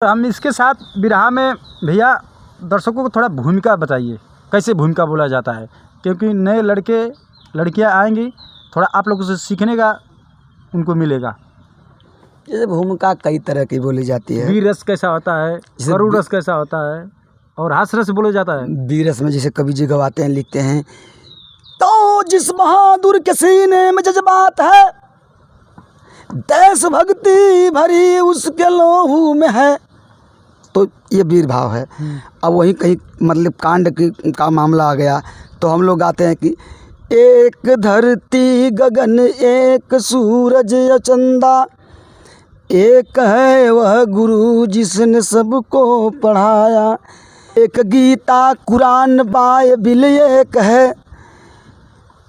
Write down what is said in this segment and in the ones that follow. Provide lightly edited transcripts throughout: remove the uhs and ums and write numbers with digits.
हम इसके साथ बिरहा में भैया दर्शकों को थोड़ा भूमिका बताइए, कैसे भूमिका बोला जाता है, क्योंकि नए लड़के लड़कियां आएंगी, थोड़ा आप लोगों से सीखने का उनको मिलेगा। जैसे भूमिका कई तरह की बोली जाती है। वीर रस कैसा होता है, करुण रस कैसा होता है, और हास्य रस बोला जाता है। वीर रस में जैसे कवि जी गवाते हैं, लिखते हैं, तो जिस बहादुर के सीने में जज्बात है, देश भक्ति भरी उसके लोहू में है, तो ये वीर भाव है। अब वहीं कहीं मतलब कांड का मामला आ गया तो हम लोग गाते हैं कि एक धरती गगन एक सूरज या चंदा, एक है वह गुरु जिसने सबको पढ़ाया, एक गीता कुरान बाइबिल एक है,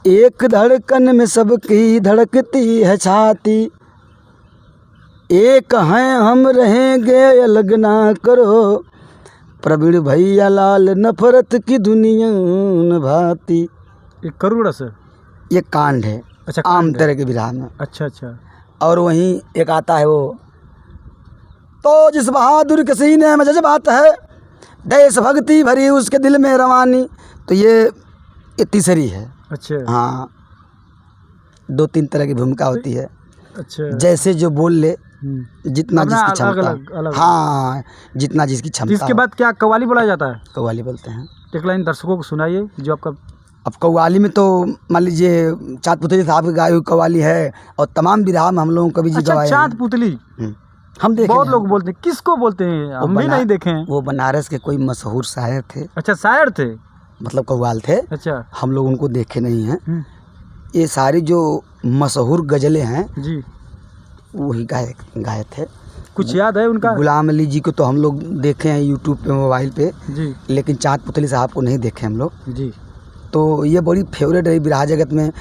एक धड़कन में सबकी धड़कती है छाती, एक हैं हम रहेंगे अलग ना करो, प्रवीण भैया लाल नफरत की दुनिया न भाती। ये करुण रस है, ये कांड है। अच्छा, आम तरह के विधा में। अच्छा अच्छा। और वहीं एक आता है वो, तो जिस बहादुर के सीने में जज्बात है, देश भक्ति भरी उसके दिल में रवानी, तो ये तीसरी है। अच्छा हाँ, 2-3 तरह की भूमिका होती है। अच्छा, जैसे जो बोल ले, जितना जिसकी क्षमता। हाँ, जितना जिसकी क्षमता। इसके बाद क्या कव्वाली बोला जाता है? कव्वाली बोलते हैं। एक लाइन दर्शकों को सुनाइए जो आपका। अब कव्वाली में तो मान लीजिए चाँद पुतली साहब की गाई हुई कव्वाली है, और तमाम विधा में हम लोगों कवि जी गवाए हैं। चाँद पुतली हम देखे, बहुत लोग बोलते हैं, किसको बोलते हैं? हम भी नहीं देखे हैं। वो बनारस के कोई मशहूर शायर थे। अच्छा, शायर थे, मतलब कव्वाल थे। अच्छा, हम लोग उनको देखे नहीं हैं। ये सारी जो मशहूर गज़लें हैं जी, वही गाए थे। कुछ याद है उनका? गुलाम अली जी को तो हम लोग देखे हैं यूट्यूब पे, मोबाइल पे जी, लेकिन चाँद पुतली साहब को नहीं देखे हम लोग जी। तो ये बड़ी फेवरेट रही बिरहा जगत में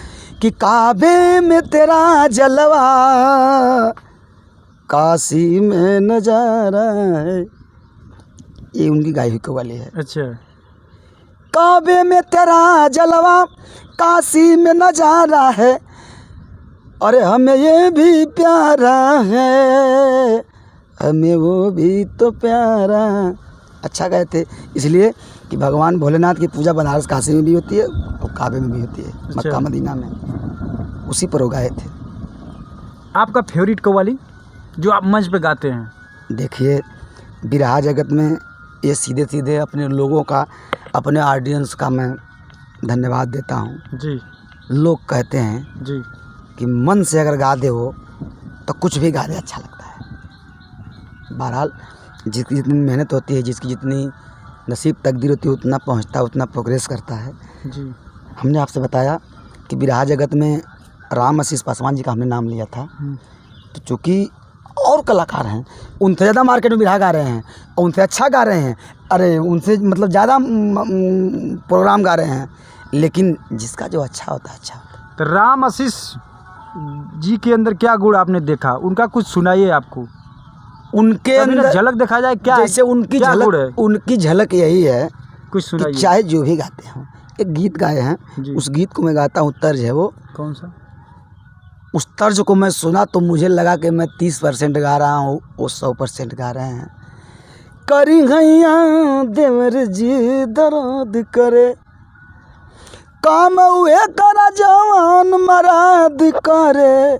कि काबे में तेरा जलवा, काशी में नजारा है, ये उनकी गाई हुई कव्वाली है। अच्छा, काबे में तेरा जलवा, काशी में नजारा है, अरे हमें ये भी प्यारा है, हमें वो भी तो प्यारा। अच्छा गए थे, इसलिए कि भगवान भोलेनाथ की पूजा बनारस काशी में भी होती है और काबे में भी होती है। अच्छा। मक्का मदीना में, उसी पर वो गाए थे। आपका फेवरेट कव्वाली जो आप मंच पे गाते हैं? देखिए, बिरहा जगत में ये सीधे सीधे अपने लोगों का, अपने ऑडियंस का मैं धन्यवाद देता हूँ। जी, लोग कहते हैं जी, कि मन से अगर गा दे हो तो कुछ भी गा दे अच्छा लगता है। बहरहाल जिसकी जितनी मेहनत होती है, जिसकी जितनी नसीब तकदीर होती है, उतना पहुंचता है, उतना प्रोग्रेस करता है। जी। हमने आपसे बताया कि बिरहा जगत में राम आशीष पासवान जी का हमने नाम लिया था, तो चूँकि और कलाकार हैं, उनसे ज़्यादा मार्केट में बिरहा गा रहे हैं और उनसे अच्छा गा रहे हैं, अरे उनसे मतलब ज़्यादा प्रोग्राम गा रहे हैं, लेकिन जिसका जो अच्छा होता है अच्छा होता है। तो राम आशीष जी के अंदर क्या गुण आपने देखा, उनका कुछ सुनाइए। आपको उनके अंदर झलक देखा जाए क्या? जैसे उनकी झलक, उनकी झलक यही है कुछ सुनाइए। कि चाहे जो भी गाते हों, एक गीत गाए हैं, उस गीत को मैं गाता हूँ, तर्ज है वो। कौन सा? उस तर्ज को मैं सुना तो मुझे लगा कि मैं 30% गा रहा हूँ, वो 100% गा रहे हैं। करी हैया देवर जी दर्द करे, काम हुए करा जवान मराद करे,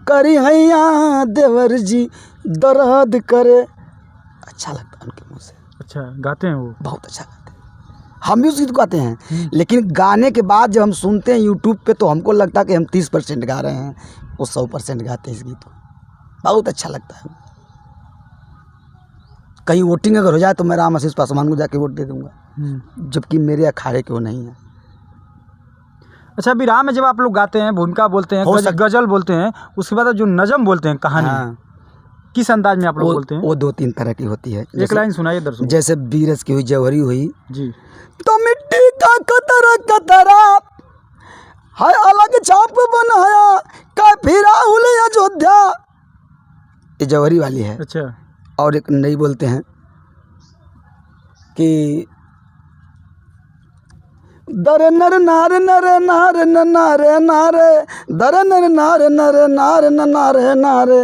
करी हैया देवर जी दर्द करे। अच्छा लगता है उनके मुँह से। अच्छा गाते हैं वो? बहुत अच्छा गाते हैं। हम भी उस गीत को गाते हैं, लेकिन गाने के बाद जब हम सुनते हैं यूट्यूब पे तो हमको लगता है कि हम 30% गा रहे हैं, वो 100% गाते हैं इस गीत को। बहुत अच्छा लगता है। कहीं वोटिंग अगर हो जाए तो मैं राम आशीष पासवान को जाके वोट दे दूंगा, जबकि मेरे अखाड़े के वो नहीं है। अच्छा, बिरहा में जब आप लोग गाते हैं, भूमिका बोलते हैं, गजल बोलते हैं, उसके बाद जो नज़म बोलते हैं, कहानी, हाँ, किस अंदाज में आप लोग बोलते हैं? वो 2-3 तरह की होती है। एक लाइन सुनाइए दर्शकों। जैसे बीरज की हुई, जौहरी हुई जी, तो मिट्टी का कतरा कतरा है अलग छाप बनाया, का फिरा उल अयोध्या, ये जौहरी वाली है। अच्छा। और एक नई बोलते हैं कि दर नर नार नर नार न नारे नारे, दर नर नार नर नार न नारे नारे,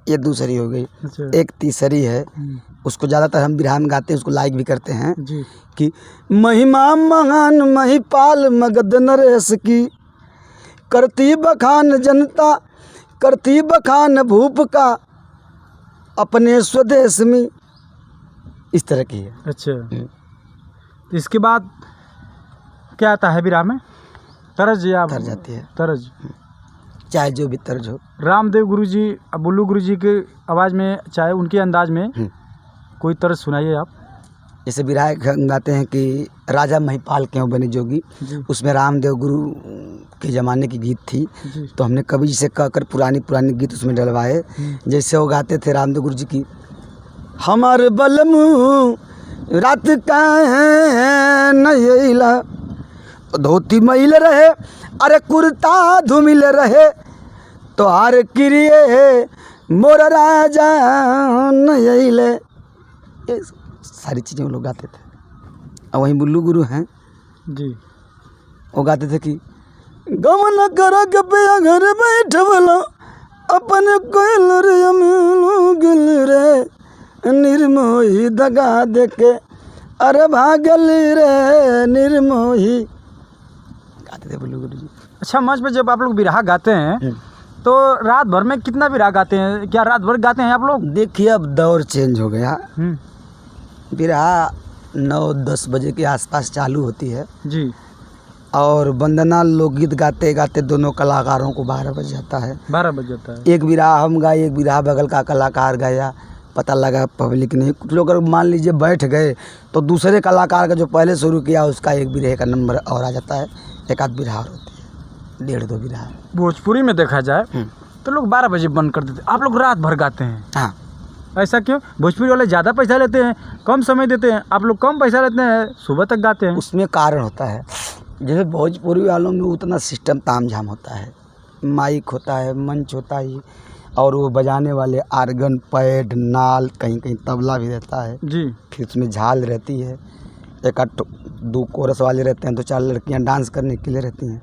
ये दूसरी हो गई। अच्छा। एक तीसरी है उसको ज़्यादातर हम बिरहा में गाते हैं, उसको लाइक भी करते हैं जी कि महिमा महान महिपाल मगध नरेश की, करती बखान जनता करती बखान भूप का, अपने स्वदेश में। इस तरह की है। अच्छा, तो इसके बाद क्या आता है बिरहा में? तरज या तर जाती है, तरज, चाहे जो भी तर्ज हो। रामदेव गुरुजी, बुल्लू गुरुजी के आवाज़ में, चाहे उनके अंदाज में कोई तरज सुनाइए आप। जैसे बिरहा गाते हैं कि राजा महिपाल क्यों बने जोगी, उसमें रामदेव गुरु के ज़माने की गीत थी, तो हमने कवि जी से कहकर पुरानी गीत उसमें डलवाए। जैसे वो गाते थे रामदेव गुरु जी की, हमार बलमू रात का नयला, धोती मैल रहे अरे कुर्ता धुमिल रहे, तो हार किरिए मोर राजा नयले। ये सारी चीज़ें वो लोग गाते थे। और वहीं बुल्लू गुरु हैं जी, वो गाते थे कि गमन कर पे घर बैठवला, अपन कोयल रे अमीलू गिल रे, निर्मोही दगा देके अरे भागल रे निर्मोही, गाते थे बुल्लू गुरु जी। अच्छा, मंच पे जब आप लोग बिरहा गाते हैं तो रात भर में कितना बिरहा गाते हैं? क्या रात भर गाते हैं आप लोग? देखिए अब दौर चेंज हो गया, बिरहा 9-10 बजे के आसपास चालू होती है जी, और वंदना लोकगीत गाते गाते दोनों कलाकारों को 12 बज जाता है। 12 बज जाता है। एक बिरहा हम गाए, एक बिरहा बगल का कलाकार गाया, पता लगा पब्लिक नहीं, कुछ लोग अगर मान लीजिए बैठ गए तो दूसरे कलाकार का जो पहले शुरू किया उसका एक बिरहे का नंबर और आ जाता है, एक आध बिरहा और होती है, 1.5-2 बिरहा। भोजपुरी में देखा जाए तो लोग 12 बजे बंद कर देते, आप लोग रात भर गाते हैं। हाँ, ऐसा क्यों? भोजपुरी वाले ज़्यादा पैसा लेते हैं, कम समय देते हैं, आप लोग कम पैसा लेते हैं, सुबह तक गाते हैं। उसमें कारण होता है, जैसे भोजपुरी वालों में उतना सिस्टम तामझाम होता है, माइक होता है, मंच होता है, और वो बजाने वाले आर्गन, पैड, नाल, कहीं कहीं तबला भी रहता है जी, फिर उसमें झाल रहती है, एक 2 कोरस वाले रहते हैं, 2-4 लड़कियां डांस करने के लिए रहती हैं।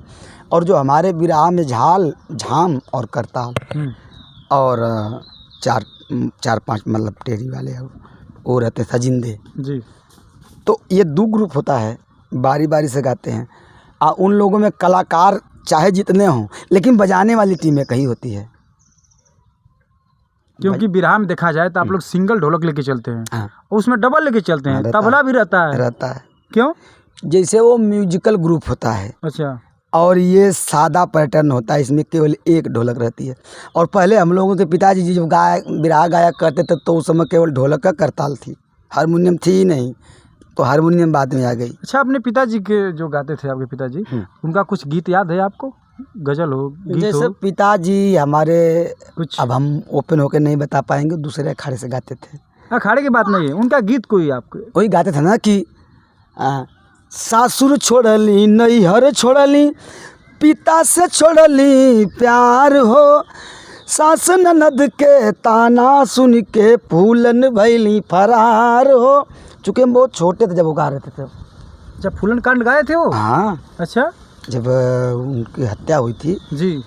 और जो हमारे बिरहा में झाल, झाम और करताल और 4-5 मतलब टेरी वाले वो रहते हैं सजिंदे जी, तो ये 2 ग्रुप होता है, बारी बारी से गाते हैं। उन लोगों में कलाकार चाहे जितने हों लेकिन बजाने वाली टीमें कहीं होती है, क्योंकि बिरहा में देखा जाए तो आप लोग सिंगल ढोलक लेके चलते हैं। हाँ, उसमें डबल लेके चलते हैं, रहता तबला भी रहता है। क्यों? जैसे वो म्यूजिकल ग्रुप होता है अच्छा, और ये सादा पैटर्न होता है, इसमें केवल एक ढोलक रहती है। और पहले हम लोगों के पिताजी जी जब बिरहा गाया करते थे तो उस समय केवल ढोलक का करताल थी, हारमोनियम थी ही नहीं, तो हारमोनियम बाद में आ गई। अच्छा, अपने पिताजी के जो गाते थे आपके पिताजी, उनका कुछ गीत याद है आपको? गजल हो, गीत जैसे हो? पिताजी हमारे कुछ अब हम ओपन होकर नहीं बता पाएंगे, दूसरे अखाड़े से गाते थे। अखाड़े की बात नहीं है, उनका गीत कोई आपके? वही गाते थे ना कि सासुर छोड़ली नैहर छोड़ली, पिता से छोड़ली प्यार हो, सास ननद के ताना सुन के फूलन भैली फरार हो। चूँकि हम बहुत छोटे थे जब वो गा रहे थे। जब फूलन कांड गाए थे वो? हाँ, अच्छा, जब उनकी हत्या हुई थी जी,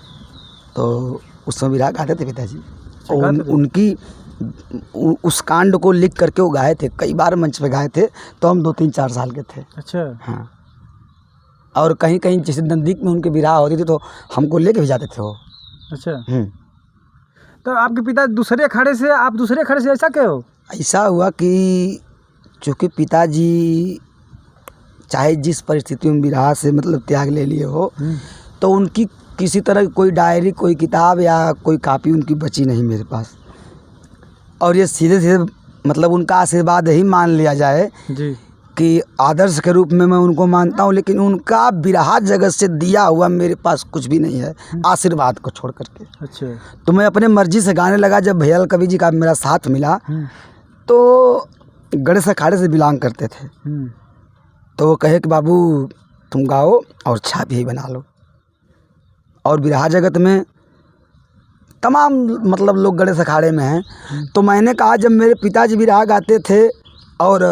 तो उस समय बिरहा गाते थे पिताजी, और उनकी उस कांड को लिख करके वो गाए थे, कई बार मंच पे गाए थे, तो हम 2-3-4 साल के थे। अच्छा, हाँ, और कहीं कहीं जैसे नज़दीक में उनके बिरहा होती थी तो हमको लेके भी जाते थे वो। अच्छा, तो आपके पिता दूसरे अखाड़े से, आप दूसरे अखाड़े से, ऐसा क्या हो? ऐसा हुआ कि चूँकि पिताजी चाहे जिस परिस्थिति में बिरहा से मतलब त्याग ले लिए हो, तो उनकी किसी तरह की कोई डायरी, कोई किताब या कोई कापी उनकी बची नहीं मेरे पास। और ये सीधे सीधे मतलब उनका आशीर्वाद ही मान लिया जाए जी, कि आदर्श के रूप में मैं उनको मानता हूँ, लेकिन उनका बिरहा जगत से दिया हुआ मेरे पास कुछ भी नहीं है, आशीर्वाद को छोड़ करके। अच्छा, तो मैं अपने मर्जी से गाने लगा। जब भैया कवि जी का मेरा साथ मिला तो गणेश अखाड़े से बिलोंग करते थे, तो वो कहे कि बाबू तुम गाओ और छाप ही बना लो। और बिरहा जगत में तमाम मतलब लोग गणेश अखाड़े में हैं। तो मैंने कहा जब मेरे पिताजी बिरहा गाते थे और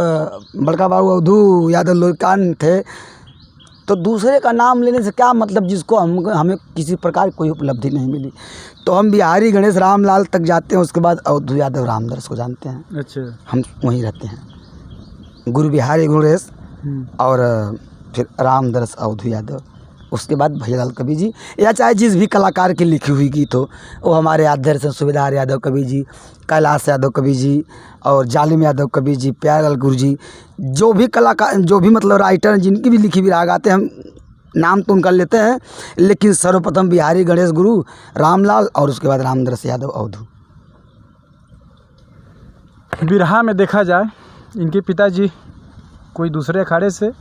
बड़का बाबू अवधू यादव लोकान थे, तो दूसरे का नाम लेने से क्या मतलब, जिसको हमें किसी प्रकार कोई उपलब्धि नहीं मिली। तो हम बिहारी गणेश रामलाल तक जाते हैं, उसके बाद अवधू यादव रामदरस को जानते हैं। अच्छा। हम वहीं रहते हैं, गुरु बिहारी गणेश और फिर रामदरस अवधू यादव, उसके बाद भैयालाल कवि जी, या चाहे जिस भी कलाकार की लिखी हुई गीत हो, वो हमारे आदर्श हैं सुबेदार यादव कवि जी, कैलाश यादव कवि जी और जालिम यादव कवि जी, प्यारेलाल गुरु जी, जो भी कलाकार, जो भी मतलब राइटर हैं, जिनकी भी लिखी भी राग आते हैं, हम नाम तो उनका लेते हैं, लेकिन सर्वप्रथम बिहारी गणेश गुरु रामलाल और उसके बाद रामदरस यादव अवधू। बिरहा में देखा जाए, इनके पिताजी कोई दूसरे अखाड़े से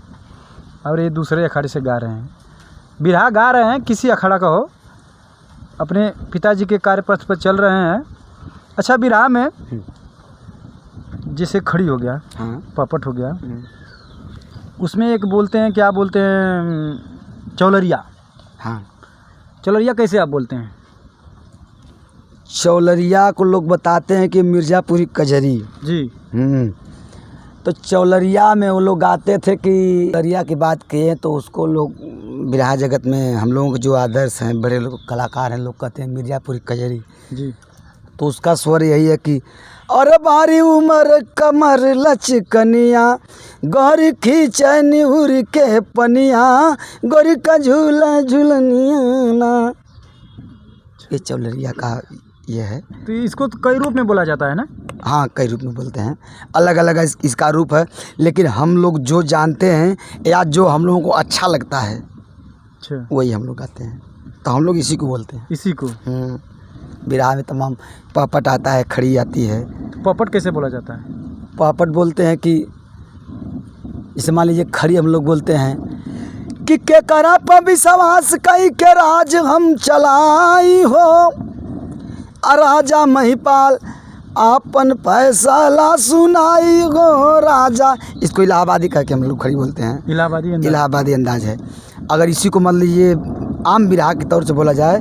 और ये दूसरे अखाड़े से गा रहे हैं, बिरहा गा रहे हैं, किसी अखाड़ा का हो, अपने पिताजी के कार्यपथ पर चल रहे हैं। अच्छा, बिरहा में जैसे खड़ी हो गया, हाँ, पपट हो गया, उसमें एक बोलते हैं, क्या बोलते हैं, चौलरिया। हाँ, चौलरिया कैसे आप बोलते हैं? चौलरिया को लोग बताते हैं कि मिर्ज़ापुरी कजरी जी। तो चौलरिया में वो लोग गाते थे कि चौलरिया की बात किए तो उसको लोग बिरहा जगत में हम लोगों के जो आदर्श हैं, बड़े लोग कलाकार हैं, लोग कहते हैं मिर्ज़ापुरी कजरी जी। तो उसका स्वर यही है कि अरे बारी उमर कमर लचकनिया, गौरी खींचे निहुर के पनिया, गौरी का झूला झूलनिया ना। ये चौलरिया का ये है। तो इसको तो कई रूप में बोला जाता है ना? हाँ, कई रूप में बोलते हैं, अलग अलग इसका रूप है, लेकिन हम लोग जो जानते हैं या जो हम लोगों को अच्छा लगता है, अच्छा, वही हम लोग गाते हैं, तो हम लोग इसी को बोलते हैं। इसी को। बिरहा में तमाम पपट आता है, खड़ी आती है। तो पपट कैसे बोला जाता है? पपट बोलते हैं कि इसे मान लीजिए खड़ी हम लोग बोलते हैं कि के करा पर विश्वास कई के राज हम चलाई हो, राजा महिपाल आपन फैसला सुनाई हो राजा। इसको इलाहाबादी करके हम लोग खड़ी बोलते हैं, इलाहाबादी अंदाज है। अगर इसी को मान लीजिए आम बिरहा के तौर से बोला जाए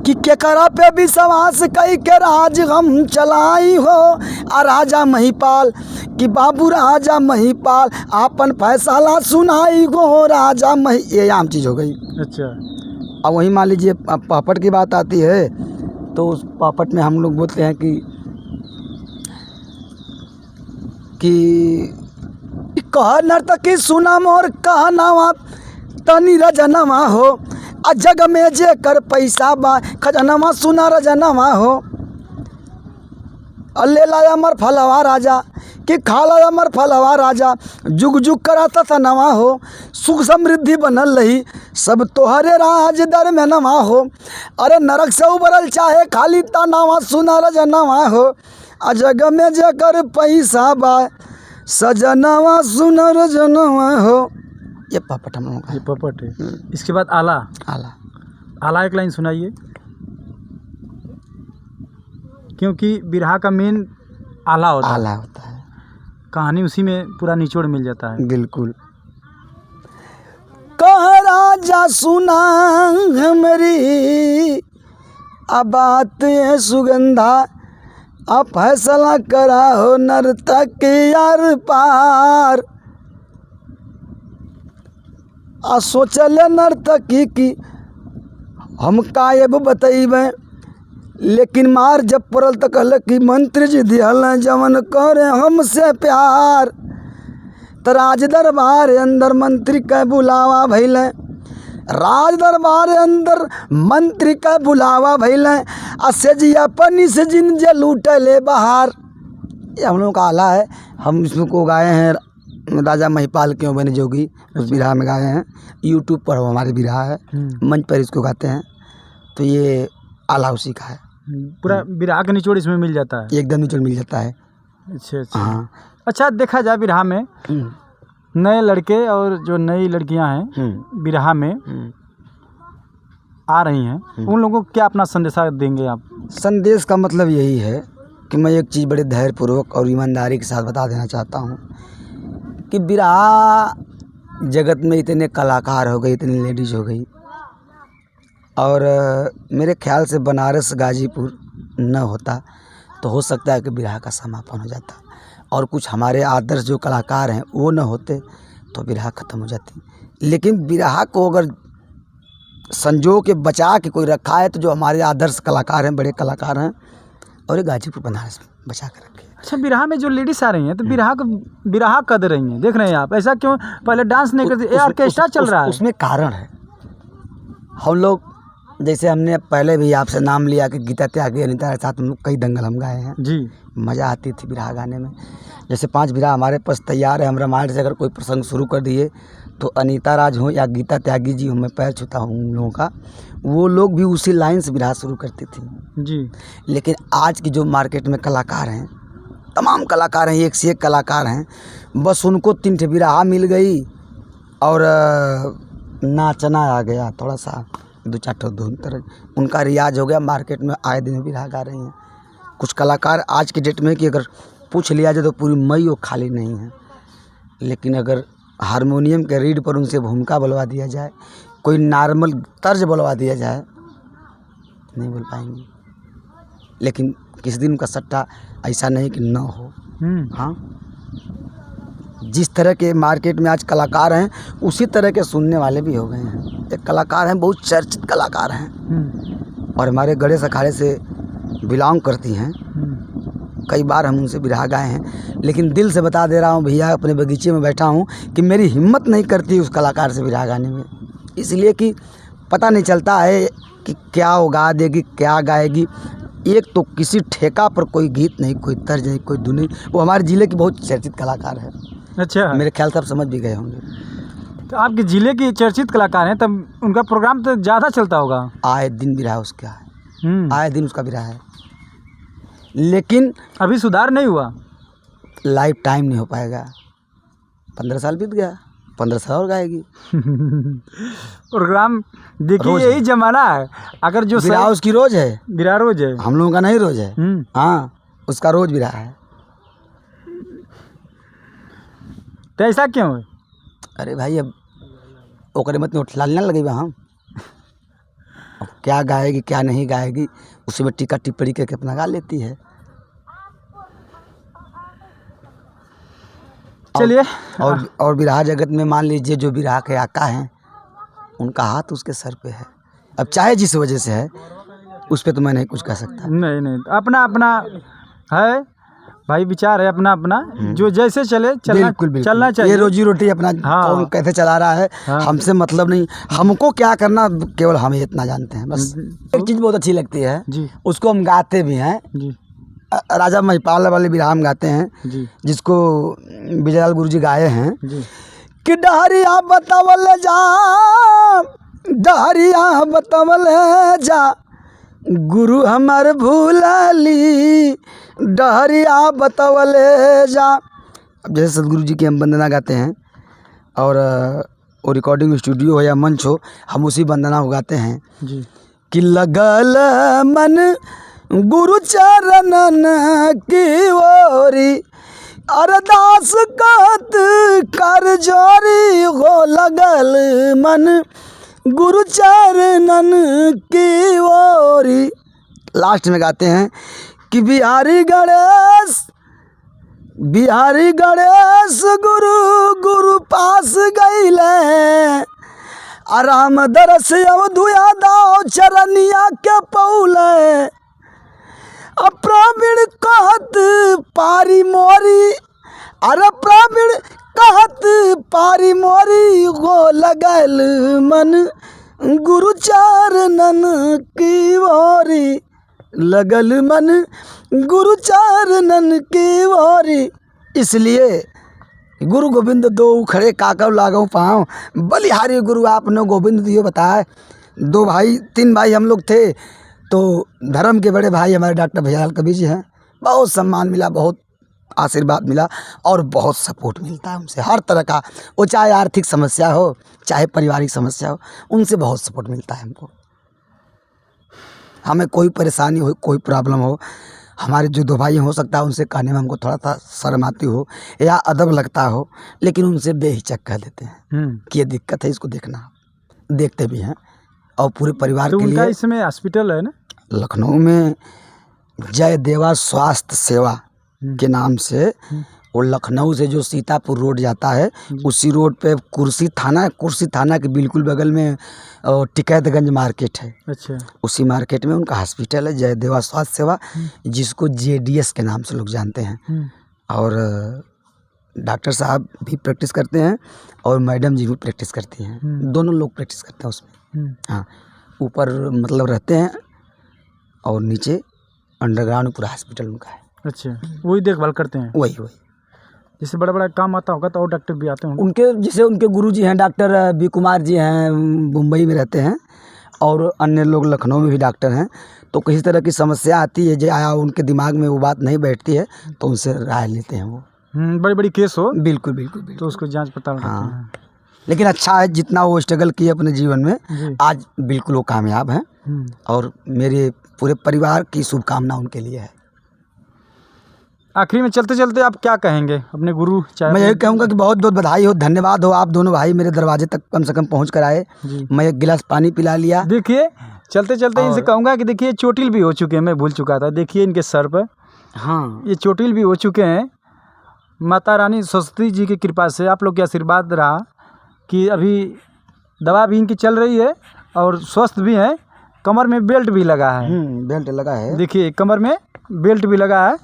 कि के करा पे विश्वास कई के राज हम चलाई हो, राजा महिपाल कि बाबू राजा महिपाल आपन फैसला सुनाई हो राजा मही, ये आम चीज़ हो गई। अच्छा। अब वहीं मान लीजिए पापड़ की बात आती है तो उस पापड़ में हम लोग बोलते हैं कि कह नर्तकी सुना मोर कह नवा तनी रजनवा हो, आ जग में जे कर पैसा बा खजनवा सुना रजनवा हो, ले लाया अमर फलवा राजा कि खा लाया अमर फलवा राजा, जुग जुग कराता था नवा हो, सुख समृद्धि बनल रही सब तोहरे राज दर में नवा हो, अरे नरक से उबरल चाहे खाली तनावा सुना रजनवा हो, आ जग में जे कर पैसा बा सजनवा सुना रजनवा हो। ये पपट हम लोगों का, ये पपट है। इसके बाद आला। आला एक लाइन सुनाइए, क्योंकि बिरहा का मेन आला होता है, कहानी उसी में पूरा निचोड़ मिल जाता है। बिल्कुल। कह राजा सुना हमारी अब बात है सुगंधा, अब फैसला करा हो नर्तक यार पार, आ सोचल नर्तकी की हम कायब बतैबे, लेकिन मार जब पड़ल तो कहल कि मंत्री जी दिहल जवन करे हमसे प्यार, तो राज दरबार अंदर मंत्री का बुलावा भैल, राज दरबार अंदर मंत्री का बुलावा भैल, आ सेजिया पन्नी से जिन जे लूटले बाहर। ये हम लोगों का आला है, हम इसको गाए हैं राजा महिपाल क्यों बने जोगी, उस बिरहा में गाए हैं। यूट्यूब पर हमारे बिरहा है, मंच पर इसको गाते हैं, तो ये आला उसी का है। पूरा बिरहा का निचोड़ इसमें मिल जाता है, एकदम निचोड़ मिल जाता है। अच्छा अच्छा। हाँ। अच्छा, देखा जाए बिरहा में नए लड़के और जो नई लड़कियां हैं बिरहा में आ रही हैं, उन लोगों को क्या अपना संदेशा देंगे आप? संदेश का मतलब यही है कि मैं एक चीज़ बड़े धैर्यपूर्वक और ईमानदारी के साथ बता देना चाहता हूँ कि बिरहा जगत में इतने कलाकार हो गए, इतनी लेडीज़ हो गई, और मेरे ख्याल से बनारस गाजीपुर न होता तो हो सकता है कि बिरहा का समापन हो जाता, और कुछ हमारे आदर्श जो कलाकार हैं वो न होते तो बिरहा ख़त्म हो जाती। लेकिन बिरहा को अगर संजो के बचा के कोई रखा है तो जो हमारे आदर्श कलाकार हैं, बड़े कलाकार हैं, और ये गाजीपुर बनारस बचा के रखे। अच्छा, बिरहा में जो लेडीज आ रही हैं तो बिरहा कर दे रही हैं, देख रहे हैं आप, ऐसा क्यों? पहले डांस नहीं करती, ये ऑर्केस्ट्रा चल रहा है। उसमें कारण है, हम लोग जैसे हमने पहले भी आपसे नाम लिया कि गीता त्यागी अनीता के साथ हम लोग कई दंगल हम गाए हैं जी। मज़ा आती थी बिरहा गाने में। जैसे 5 बिरहा हमारे पास तैयार है। हम रामायण से अगर कोई प्रसंग शुरू कर दिए तो अनीता राज हो या गीता त्यागी जी हो, मैं पैर छूता हूँ उन लोगों का, वो लोग भी उसी लाइन से बिरहा शुरू करती थी जी। लेकिन आज की जो मार्केट में कलाकार हैं, तमाम कलाकार हैं, एक से एक कलाकार हैं, बस उनको 3 ठे बिरहा मिल गई और नाचना आ गया, थोड़ा सा 2-4 ठो धुन तरह उनका रियाज हो गया। मार्केट में आए दिन बिरहा गा रही हैं कुछ कलाकार आज के डेट में कि अगर पूछ लिया जाए तो पूरी मई वो खाली नहीं है। लेकिन अगर हारमोनियम के रीड पर उनसे भूमिका बुलवा दिया जाए, कोई नॉर्मल तर्ज बुलवा दिया जाए, नहीं बोल पाएंगी। लेकिन किसी दिन उनका सट्टा ऐसा नहीं कि न हो। हाँ, जिस तरह के मार्केट में आज कलाकार हैं उसी तरह के सुनने वाले भी हो गए हैं। एक कलाकार हैं, बहुत चर्चित कलाकार हैं और हमारे गढ़े अखाड़े से बिलोंग करती हैं। कई बार हम उनसे बिरहा गाए हैं, लेकिन दिल से बता दे रहा हूँ भैया, अपने बगीचे में बैठा हूँ कि मेरी हिम्मत नहीं करती उस कलाकार से बिरहा गाने में, इसलिए कि पता नहीं चलता है कि क्या वो गा देगी, क्या गाएगी। एक तो किसी ठेका पर कोई गीत नहीं, कोई तर्ज नहीं, कोई धुन नहीं। वो हमारे ज़िले की बहुत चर्चित कलाकार है। अच्छा, मेरे मेरे ख्याल से आप समझ भी गए होंगे। तो आपके ज़िले की चर्चित कलाकार हैं, तब उनका प्रोग्राम तो ज़्यादा चलता होगा। आए दिन बिरहा उसका है, आए दिन उसका बिरहा है, लेकिन अभी सुधार नहीं हुआ। लाइफ टाइम नहीं हो पाएगा। 15 साल बीत गया, 15 साल और गाएगी। प्रोग्राम देखिए, यही जमाना है। अगर जो बिरहा उसकी रोज है, बिरहा रोज है, हम लोगों का नहीं रोज है। हाँ, उसका रोज बिरहा है। तो ऐसा क्यों है? अरे भाई, अब ओकरे मत में उठलाने लगे हम, अब क्या गाएगी क्या नहीं गाएगी उसी में टीका टिप्पणी करके अपना गा लेती है। चलिए, और बिरहा जगत में मान लीजिए जो बिरहा के आका हैं उनका हाथ उसके सर पे है। अब चाहे जिस वजह से है उस पे तो मैं नहीं कुछ कह सकता। नहीं, अपना अपना है भाई, विचार है अपना अपना, जो जैसे चलना चाहिए। ये रोजी रोटी अपना कौन कैसे चला रहा है, हमसे मतलब नहीं। हमको क्या करना, केवल हम इतना जानते हैं बस। एक चीज़ बहुत अच्छी लगती है जी, उसको हम गाते भी हैं जी। राजा महिपाल वाले बिरहा हम गाते हैं जी, जिसको विजयलाल गुरु जी गाए हैं जी। कि डहरिया बतावल जा, डहरिया बतावल जा, गुरु हमार भूलाली, डहरिया बतावले जा। अब जैसे सदगुरु जी की हम वंदना गाते हैं और वो रिकॉर्डिंग स्टूडियो हो या मंच हो, हम उसी वंदना को गाते हैं जी। कि लगल मन गुरु चरणन की ओरी, अरदास कहत कर जोरी हो, लगल मन गुरु चरणन की ओरी। लास्ट में गाते हैं कि बिहारी गणेश गुरु गुरु पास गईले, आराम दरस अवधुया दाओ चरनिया के पौले, प्रवीण कहत पारी मोरी, अरे प्रवीण कहत पारी मोरी हो, लगल मन गुरु चरणन की ओरी, लगल मन गुरु चरणन की ओरी। इसलिए गुरु गोविंद दो खड़े काकर लागो पाँव, बलिहारी गुरु आपने गोविंद दियो बताए। 2 भाई 3 भाई हम लोग थे, तो धर्म के बड़े भाई हमारे डॉक्टर भैयालाल कबीर जी हैं। बहुत सम्मान मिला, बहुत आशीर्वाद मिला और बहुत सपोर्ट मिलता है उनसे, हर तरह का। वो चाहे आर्थिक समस्या हो, चाहे पारिवारिक समस्या हो, उनसे बहुत सपोर्ट मिलता है हमको। हमें कोई परेशानी हो, कोई प्रॉब्लम हो, हमारे जो 2 भाई हो सकता है उनसे कहने में हमको थोड़ा सा शर्म आती हो या अदब लगता हो, लेकिन उनसे बेहिचक कह देते हैं कि ये दिक्कत है, इसको देखना। देखते भी हैं और पूरे परिवार तो के उनका लिए। इसमें हॉस्पिटल है ना लखनऊ में, जय देवा स्वास्थ्य सेवा के नाम से वो लखनऊ से जो सीतापुर रोड जाता है उसी रोड पे कुर्सी थाना के बिल्कुल बगल में टिकैतगंज मार्केट है। अच्छा। उसी मार्केट में उनका हॉस्पिटल है, जयदेवा स्वास्थ्य सेवा, जिसको JDS के नाम से लोग जानते हैं। और डॉक्टर साहब भी प्रैक्टिस करते हैं और मैडम जी भी प्रैक्टिस करती हैं। दोनों लोग प्रैक्टिस करते हैं उसमें। हाँ, ऊपर मतलब रहते हैं और नीचे अंडरग्राउंड पूरा हॉस्पिटल उनका है। अच्छा, वही देखभाल करते हैं। वही जैसे बड़ा बड़ा काम आता होगा तो और डॉक्टर भी आते होंगे उनके, जैसे उनके गुरुजी हैं डॉक्टर B कुमार जी हैं, मुंबई में रहते हैं, और अन्य लोग लखनऊ में भी डॉक्टर हैं। तो किसी तरह की समस्या आती है, जो आया उनके दिमाग में वो बात नहीं बैठती है, तो उनसे राय लेते हैं वो। बड़ी बड़ी केस हो बिल्कुल तो उसको जांच पड़ताल करते हैं। हाँ, लेकिन अच्छा है, जितना वो स्ट्रगल किए अपने जीवन में, आज बिल्कुल वो कामयाब हैं। और मेरे पूरे परिवार की शुभकामना उनके लिए है। आखिरी में चलते चलते आप क्या कहेंगे अपने गुरु? मैं यही कहूँगा कि बहुत बहुत बधाई हो, धन्यवाद हो, आप दोनों भाई मेरे दरवाजे तक कम से कम पहुँच कर आए। मैं एक गिलास पानी पिला लिया। देखिए, चलते चलते इनसे कहूँगा कि देखिए चोटिल भी हो चुके हैं, मैं भूल चुका था। देखिए इनके सर पर, हाँ, ये चोटिल भी हो चुके हैं। माता रानी सरस्वती जी की कृपा से, आप लोग के आशीर्वाद रहा कि अभी दवा भी इनकी चल रही है और स्वस्थ भी हैं। कमर में बेल्ट भी लगा है। बेल्ट लगा है, देखिए कमर में बेल्ट भी लगा है।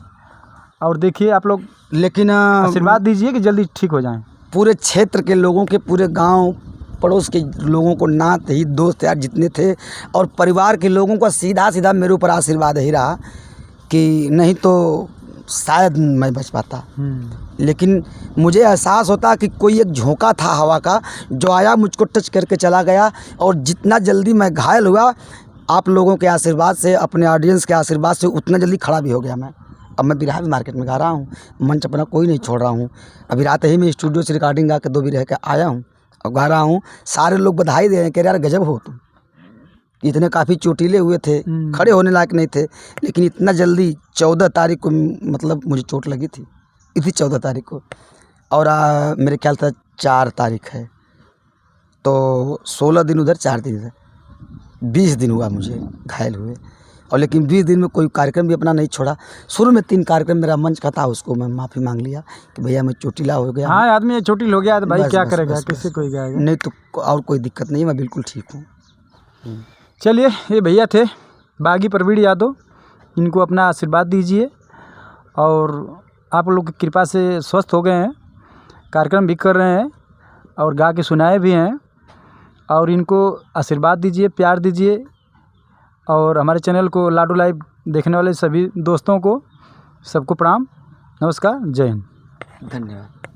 और देखिए आप लोग लेकिन आशीर्वाद दीजिए कि जल्दी ठीक हो जाएं। पूरे क्षेत्र के लोगों के, पूरे गांव पड़ोस के लोगों को, नात ही दोस्त यार जितने थे, और परिवार के लोगों का सीधा मेरे ऊपर आशीर्वाद ही रहा कि नहीं तो शायद मैं बच पाता। लेकिन मुझे एहसास होता कि कोई एक झोंका था हवा का, जो आया मुझको टच करके चला गया। और जितना जल्दी मैं घायल हुआ, आप लोगों के आशीर्वाद से, अपने ऑडियंस के आशीर्वाद से, उतना जल्दी खड़ा भी हो गया मैं। अब मैं बिरहा भी मार्केट में गा रहा हूँ, मंच अपना कोई नहीं छोड़ रहा हूँ। अभी रात ही में स्टूडियो से रिकॉर्डिंग गा के 2 भी रह के आया हूँ और गा रहा हूँ। सारे लोग बधाई दे रहे हैं कि यार गजब हो तुम। इतने काफ़ी चोटीले हुए थे, खड़े होने लायक नहीं थे, लेकिन इतना जल्दी 14 तारीख को मतलब मुझे चोट लगी थी, इसी 14 तारीख को। और मेरे ख्याल था 4 तारीख है, तो 16 दिन उधर, 4 दिन इधर, 20 दिन हुआ मुझे घायल हुए। और लेकिन 20 दिन में कोई कार्यक्रम भी अपना नहीं छोड़ा। शुरू में 3 कार्यक्रम मेरा मंच का था, उसको मैं माफ़ी मांग लिया कि भैया मैं चोटिला हो गया। हाँ, आदमी चोटिल हो गया तो भाई क्या करेगा, बस, किससे कोई गाएगा? नहीं तो और कोई दिक्कत नहीं, मैं बिल्कुल ठीक हूँ। चलिए, ये भैया थे बागी प्रवीण यादव, इनको अपना आशीर्वाद दीजिए। और आप लोग की कृपा से स्वस्थ हो गए हैं, कार्यक्रम भी कर रहे हैं और गा के सुनाए भी हैं। और इनको आशीर्वाद दीजिए, प्यार दीजिए। और हमारे चैनल को लाडो लाइव देखने वाले सभी दोस्तों को सबको प्रणाम, नमस्कार, जय हिंद, धन्यवाद।